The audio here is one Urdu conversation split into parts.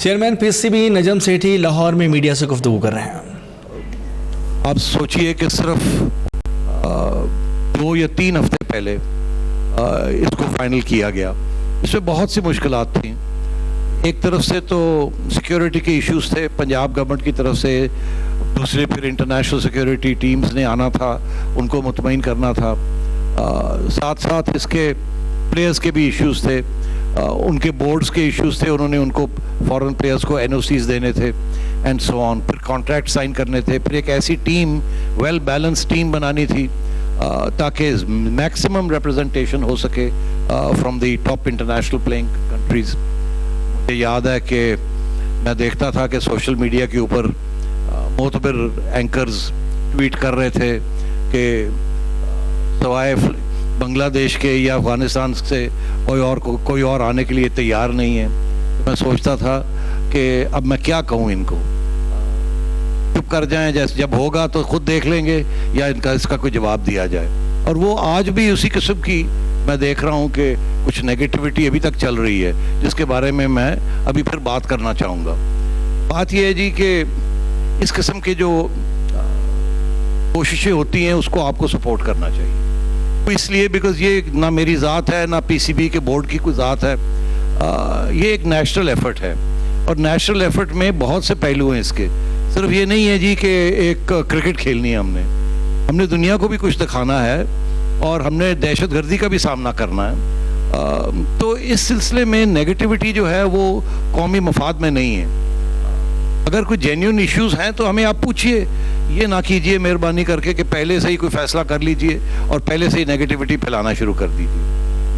Chairman P C be Najam Sethi Lahore میں میڈیا سے گفتگو کر رہے ہیں. آپ سوچئے کہ صرف 2 یا 3 ہفتے پہلے اس کو فائنل کیا گیا. اس میں بہت سی مشکلات تھیں. ایک طرف سے تو سیکیورٹی کے ایشوز تھے پنجاب گورنمنٹ کی طرف سے, دوسرے پھر انٹرنیشنل سیکیورٹی ٹیمز نے آنا تھا, ان کو مطمئن کرنا تھا. ساتھ ساتھ اس کے پلیئرز کے بھی ایشوز تھے, ان کے بورڈز کے ایشوز تھے, انہوں نے ان کو فورن پلیئرز کو این او سیز دینے تھے اینڈ سو آن, پھر کانٹریکٹ سائن کرنے تھے, پھر ایک ایسی ٹیم ویل بیلنس ٹیم بنانی تھی تاکہ میکسیمم ریپرزنٹیشن ہو سکے from the top international playing countries. مجھے یاد ہے کہ میں دیکھتا تھا کہ سوشل میڈیا کے اوپر معتبر اینکرز ٹویٹ کر رہے تھے کہ سوائے بنگلہ دیش کے یا افغانستان سے کوئی اور آنے کے لیے تیار نہیں ہے. میں سوچتا تھا کہ اب میں کیا کہوں ان کو, چپ کر جائیں, جیسے جب ہوگا تو خود دیکھ لیں گے, یا اس کا کوئی جواب دیا جائے. اور وہ آج بھی اسی قسم کی میں دیکھ رہا ہوں کہ کچھ نیگیٹیوٹی ابھی تک چل رہی ہے, جس کے بارے میں ابھی پھر بات کرنا چاہوں گا. بات یہ ہے جی کہ اس قسم کے جو کوششیں ہوتی ہیں اس کو آپ کو سپورٹ کرنا چاہیے. اس لیے بیکاز یہ نہ میری ذات ہے نہ پی سی بی کے بورڈ کی کوئی ذات ہے, یہ ایک نیشنل ایفرٹ ہے, اور نیشنل ایفرٹ میں بہت سے پہلو ہیں اس کے. صرف یہ نہیں ہے جی کہ ایک کرکٹ کھیلنی ہے, ہم نے دنیا کو بھی کچھ دکھانا ہے, اور ہم نے دہشت گردی کا بھی سامنا کرنا ہے. تو اس سلسلے میں نیگیٹیوٹی جو ہے وہ قومی مفاد میں نہیں ہے. اگر کوئی جینیون ایشوز ہیں تو ہمیں آپ پوچھئے, یہ نہ کیجئے مہربانی کر کے کہ پہلے سے ہی کوئی فیصلہ کر لیجئے اور پہلے سے ہی نیگیٹیوٹی پھیلانا شروع کر دیجئے.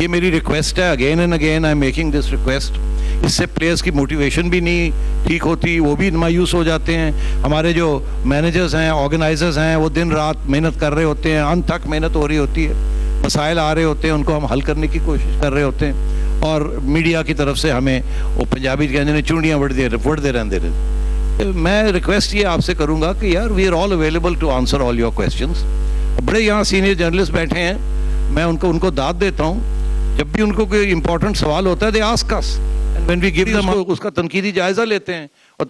یہ میری ریکویسٹ ہے, again and again I am making this request. اس سے پلیئرز کی موٹیویشن بھی نہیں ٹھیک ہوتی, وہ بھی مایوس ہو جاتے ہیں. ہمارے جو مینیجرز ہیں, آرگنائزرز ہیں, وہ دن رات محنت کر رہے ہوتے ہیں, انت تک محنت ہو رہی ہوتی ہے, مسائل آ رہے ہوتے ہیں, ان کو ہم حل کرنے کی کوشش کر رہے ہوتے ہیں, اور میڈیا کی طرف سے ہمیں وہ پنجابی کہتے ہیں چونڑیاں وڑتے رہتے ہیں. میں ریکویسٹ یہ آپ سے کروں گا کہ یار we are all available to answer all your questions. بڑے یہاں سینئر جرنلسٹ بیٹھے ہیں, میں ان کو داد دیتا ہوں. جب بھی ان کو کوئی امپورٹنٹ سوال ہوتا ہے they ask us, and when we gave them اس کا تنقیدی جائزہ لیتے ہیں, اور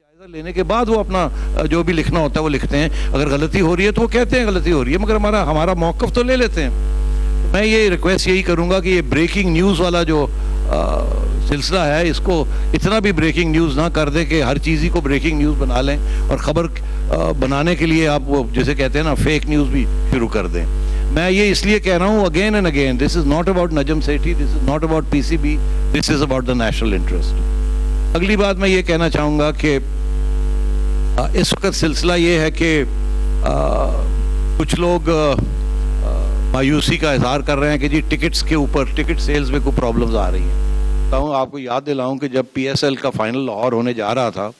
جائزہ لینے کے بعد وہ اپنا جو بھی لکھنا ہوتا ہے وہ لکھتے ہیں. اگر غلطی ہو رہی ہے تو وہ کہتے ہیں غلطی ہو رہی ہے, مگر ہمارا موقف تو لے لیتے ہیں. میں یہ ریکویسٹ یہی کروں گا کہ یہ بریکنگ نیوز والا جو سلسلہ ہے اس کو اتنا بھی بریکنگ نیوز نہ کر دیں کہ ہر چیز ہی کو بریکنگ نیوز بنا لیں, اور خبر بنانے کے لیے آپ وہ جیسے کہتے ہیں نا فیک نیوز بھی شروع کر دیں. میں یہ اس لیے کہہ رہا ہوں again and again, this is not about Najam Sethi, this is not about P C B, this is about the national interest. اگلی بات میں یہ کہنا چاہوں گا کہ اس وقت سلسلہ یہ ہے کہ کچھ لوگ مایوسی کا اظہار کر رہے ہیں کہ جی ٹکٹس کے اوپر, ٹکٹ سیلز میں کوئی پرابلمز آ رہی ہیں. آپ کو یاد دلاؤں کہ جب پی ایس ایل کا فائنل لاہور ہونے جا رہا تھا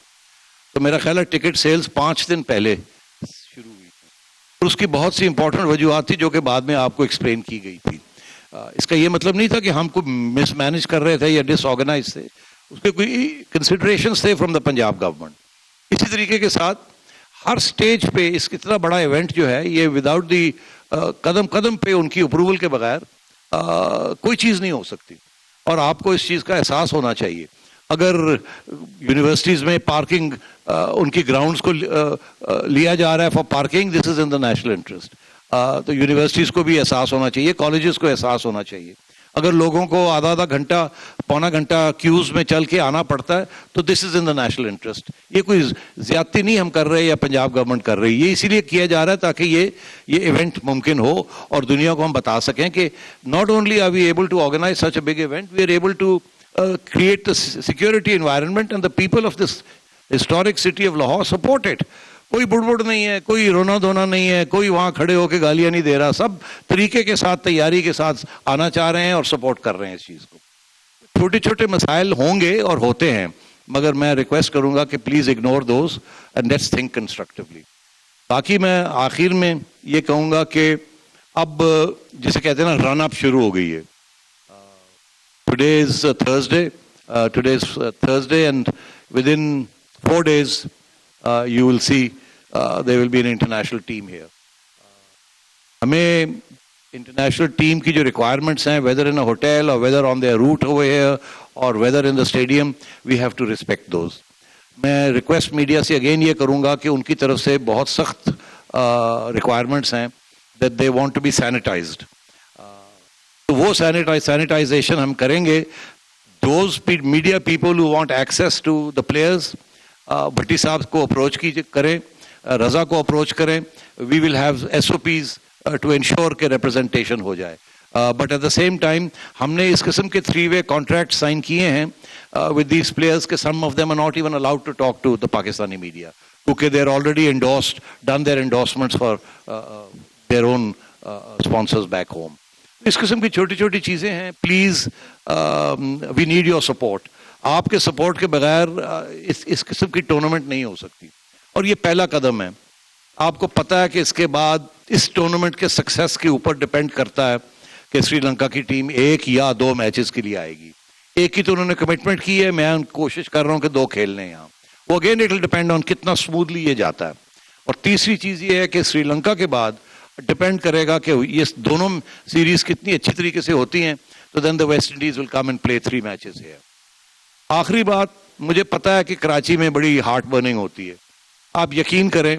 تو میرا خیال ہے ٹکٹ سیلز 5 دن پہلے شروع ہوئی تھی, اور اس کی بہت سی امپورٹنٹ وجوہات تھی جو کہ بعد میں آپ کو ایکسپلین کی گئی تھی. اس کا یہ مطلب نہیں تھا کہ ہم کو مس مینج کر رہے تھے یا ڈس آرگنائز تھے, اس کے کوئی کنسیڈریشنز تھے فرام دا پنجاب گورنمنٹ. اسی طریقے کے ساتھ ہر سٹیج پہ اس اتنا بڑا ایونٹ جو ہے یہ وداؤٹ دی قدم قدم پہ ان کی اپروول کے بغیر کوئی چیز نہیں ہو سکتی, اور آپ کو اس چیز کا احساس ہونا چاہیے. اگر یونیورسٹیز میں پارکنگ ان کی گراؤنڈز کو لیا جا رہا ہے for parking, this is in the national interest. تو یونیورسٹیز کو بھی احساس ہونا چاہیے, کالجز کو احساس ہونا چاہیے. اگر لوگوں کو آدھا گھنٹہ پونا گھنٹہ کیوز میں چل کے آنا پڑتا ہے تو دس از ان دا نیشنل انٹرسٹ. یہ کوئی زیادتی نہیں ہم کر رہے یا پنجاب گورنمنٹ کر رہی, یہ اسی لیے کیا جا رہا ہے تاکہ یہ ایونٹ ممکن ہو اور دنیا کو ہم بتا سکیں کہ not only are we able to organize such a big event, we are able to create the security environment and the people of this historic city of Lahore support it. کوئی بڑبڑ نہیں ہے, کوئی رونا دھونا نہیں ہے, کوئی وہاں کھڑے ہو کے گالیاں نہیں دے رہا, سب طریقے کے ساتھ تیاری کے ساتھ آنا چاہ رہے ہیں اور سپورٹ کر رہے ہیں اس چیز کو. چھوٹے چھوٹے مسائل ہوں گے اور ہوتے ہیں, مگر میں ریکویسٹ کروں گا کہ please ignore those and let's think constructively. باقی میں آخر میں یہ کہوں گا کہ اب جسے کہتے ہیں نا رن اپ شروع ہو گئی ہے. Today is Thursday, and within 4 days you will see there will be an international team here. ہمیں انٹرنیشنل ٹیم کی جو ریکوائرمنٹس ہیں, whether in a hotel or whether on their route over here اور whether in the stadium we have to respect those. میں ریکویسٹ میڈیا سے اگین یہ کروں گا کہ ان کی طرف سے بہت سخت ریکوائرمنٹس ہیں that they want to be sanitised. تو وہ سینیٹائزیشن ہم کریں گے. Those media people who want access to the players, Bhatti sahib کو اپروچ کریں, رضا کو اپروچ کریں. We will have SOPs to ensure کہ ریپرزنٹیشن ہو جائے. But at the same time ہم نے اس قسم کے 3-way کانٹریکٹ سائن کیے ہیں ود دیز پلیئرز کہ some of them are not even allowed to talk to the Pakistani media کیونکہ they are already endorsed, done their endorsements for their own sponsors back home. اس قسم کی چھوٹی چھوٹی چیزیں ہیں. Please we need your support. آپ کے سپورٹ کے بغیر اس قسم کی ٹورنامنٹ نہیں ہو سکتی, اور یہ پہلا قدم ہے. آپ کو پتہ ہے کہ اس کے بعد اس ٹورنامنٹ کے سکسیس کے اوپر ڈپینڈ کرتا ہے کہ سری لنکا کی ٹیم 1 یا 2 میچز کے لیے آئے گی. ایک کی تو انہوں نے کمٹمنٹ کی ہے, میں کوشش کر رہا ہوں کہ 2 کھیلنے ہیں یہاں. وہ again it will depend on کتنا اسموتھلی یہ جاتا ہے. اور تیسری چیز یہ ہے کہ سری لنکا کے بعد ڈپینڈ کرے گا کہ یہ دونوں سیریز کتنی اچھی طریقے سے ہوتی ہیں. تو then the West Indies will come and play 3 matches ہے. آخری بات, مجھے پتہ ہے کہ کراچی میں بڑی ہارٹ برننگ ہوتی ہے. آپ یقین کریں,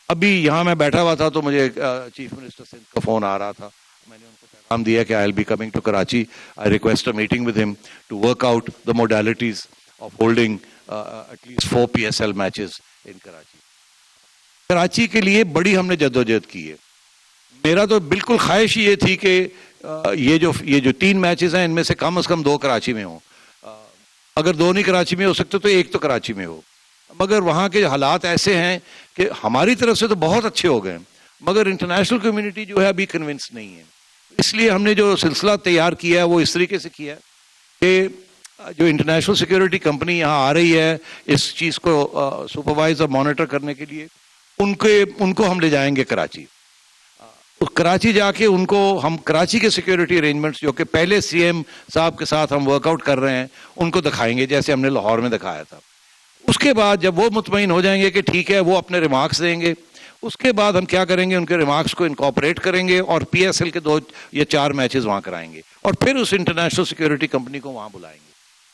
ابھی یہاں میں بیٹھا ہوا تھا تو مجھے چیف منسٹر سندھ کا فون آ رہا تھا. میں نے ان کو پیغام دیا کہ I will be coming to Karachi. I request a meeting with him to work out the modalities of holding at least 4 PSL matches in Karachi. Karachi کے لیے بڑی ہم نے جدوجہد کی ہے. میرا تو بالکل خواہش یہ تھی کہ یہ جو 3 میچز ہیں ان میں سے کم از کم 2 کراچی میں ہوں. اگر 2 نہیں کراچی میں ہو سکتے تو 1 تو کراچی میں ہو. مگر وہاں کے حالات ایسے ہیں کہ ہماری طرف سے تو بہت اچھے ہو گئے, مگر انٹرنیشنل کمیونٹی جو ہے ابھی کنونس نہیں ہے. اس لیے ہم نے جو سلسلہ تیار کیا ہے وہ اس طریقے سے کیا ہے کہ جو انٹرنیشنل سیکیورٹی کمپنی یہاں آ رہی ہے اس چیز کو سپروائز اور مانیٹر کرنے کے لیے, ان کو ہم لے جائیں گے کراچی. کراچی جا کے ان کو ہم کراچی کے سیکیورٹی ارینجمنٹس جو کہ پہلے CM صاحب کے ساتھ ہم ورک آؤٹ کر رہے ہیں ان کو دکھائیں گے جیسے ہم نے لاہور میں دکھایا تھا. اس کے بعد جب وہ مطمئن ہو جائیں گے کہ ٹھیک ہے, وہ اپنے ریمارکس دیں گے. اس کے بعد ہم کیا کریں گے, ان کے ریمارکس کو انکارپوریٹ کریں گے اور PSL کے 2 یا 4 میچز وہاں کرائیں گے اور پھر اس انٹرنیشنل سیکیورٹی کمپنی کو وہاں بلائیں گے.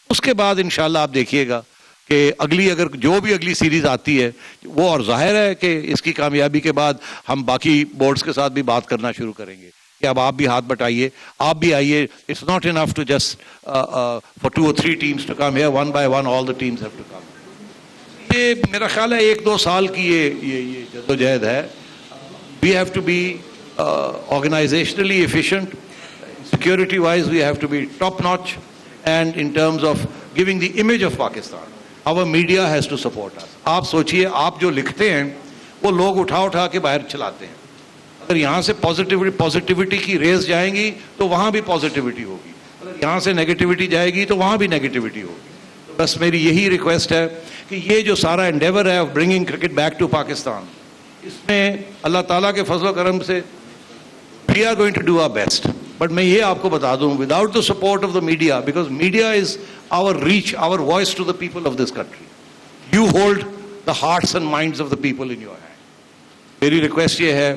اس کے بعد انشاءاللہ آپ دیکھیے گا کہ اگر جو بھی اگلی سیریز آتی ہے وہ, اور ظاہر ہے کہ اس کی کامیابی کے بعد ہم باقی بورڈز کے ساتھ بھی بات کرنا شروع کریں گے کہ اب آپ بھی ہاتھ بٹائیے, آپ بھی آئیے. It's not enough to just for 2 or 3 teams to come here. One by one all the teams have to come. یہ میرا خیال ہے 1-2 سال کی یہ جدوجہد ہے. We have to be organizationally efficient. Security wise we have to be top notch, and in terms of giving the image of Pakistan, our media has to support us. آپ سوچئے, آپ جو لکھتے ہیں وہ لوگ اٹھا کے باہر چلاتے ہیں. اگر یہاں سے پازیٹیوٹی کی ریز جائیں گی تو وہاں بھی پازیٹیوٹی ہوگی, اگر یہاں سے نیگیٹیوٹی جائے گی تو وہاں بھی نیگیٹیوٹی ہوگی. بس میری یہی ریکویسٹ ہے کہ یہ جو سارا انڈیور ہے bringing cricket back to Pakistan, اس میں اللہ تعالیٰ کے فضل و کرم سے we are going to do our best. But میں یہ آپ کو بتا دوں, without the support of the media, because media is our reach, our voice to the people of this country. You hold the hearts and minds of the people in your hand. میری ریکویسٹ یہ ہے,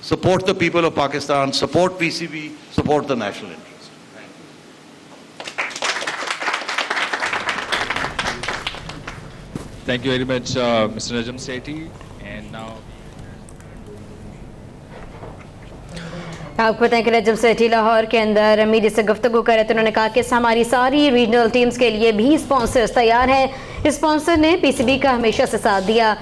support the people of Pakistan, support PCB, support the national interest. Thank you very much, Mr. Najam Sethi. And now آپ کو بتائیں کہ نجم سیٹھی لاہور کے اندر میڈیا سے گفتگو کر رہے تھے. انہوں نے کہا کہ ہماری ساری ریجنل ٹیمز کے لیے بھی اسپانسرز تیار ہیں. اسپانسر نے PCB کا ہمیشہ سے ساتھ دیا.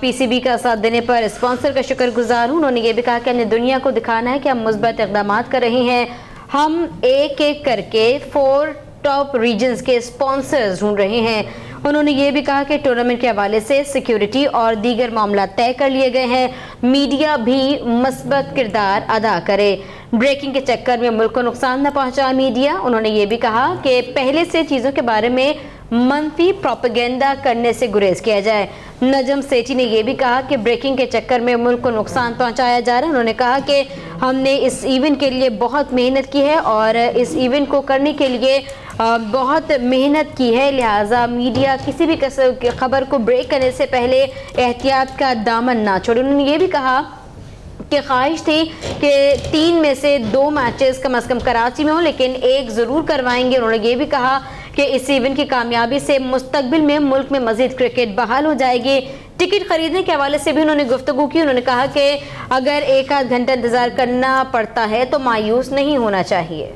PCB کا ساتھ دینے پر اسپانسر کا شکر گزار ہوں. انہوں نے یہ بھی کہا کہ ہم نے دنیا کو دکھانا ہے کہ ہم مثبت اقدامات کر رہے ہیں. ہم ایک کر کے 4 ٹاپ ریجنز کے اسپانسرز ڈھونڈ رہے ہیں. انہوں نے یہ بھی کہا کہ ٹورنامنٹ کے حوالے سے سیکیورٹی اور دیگر معاملات طے کر لیے گئے ہیں. میڈیا بھی مثبت کردار ادا کرے. بریکنگ کے چکر میں ملک کو نقصان نہ پہنچائے میڈیا. انہوں نے یہ بھی کہا کہ پہلے سے چیزوں کے بارے میں منفی پروپیگنڈا کرنے سے گریز کیا جائے. نجم سیٹھی نے یہ بھی کہا کہ بریکنگ کے چکر میں ملک کو نقصان پہنچایا جا رہا ہے. انہوں نے کہا کہ ہم نے اس ایونٹ کے لیے بہت محنت کی ہے اور اس ایونٹ کو کرنے کے لیے بہت محنت کی ہے, لہٰذا میڈیا کسی بھی قسم کی خبر کو بریک کرنے سے پہلے احتیاط کا دامن نہ چھوڑے. انہوں نے یہ بھی کہا کہ خواہش تھی کہ 3 میں سے 2 میچز کم از کم کراچی میں ہوں، لیکن ایک ضرور کروائیں گے۔ انہوں نے یہ بھی کہا کہ اس ایونٹ کی کامیابی سے مستقبل میں ملک میں مزید کرکٹ بحال ہو جائے گی۔ ٹکٹ خریدنے کے حوالے سے بھی انہوں نے گفتگو کی۔ انہوں نے کہا کہ اگر 1 آدھ گھنٹہ انتظار کرنا پڑتا ہے تو مایوس نہیں ہونا چاہیے۔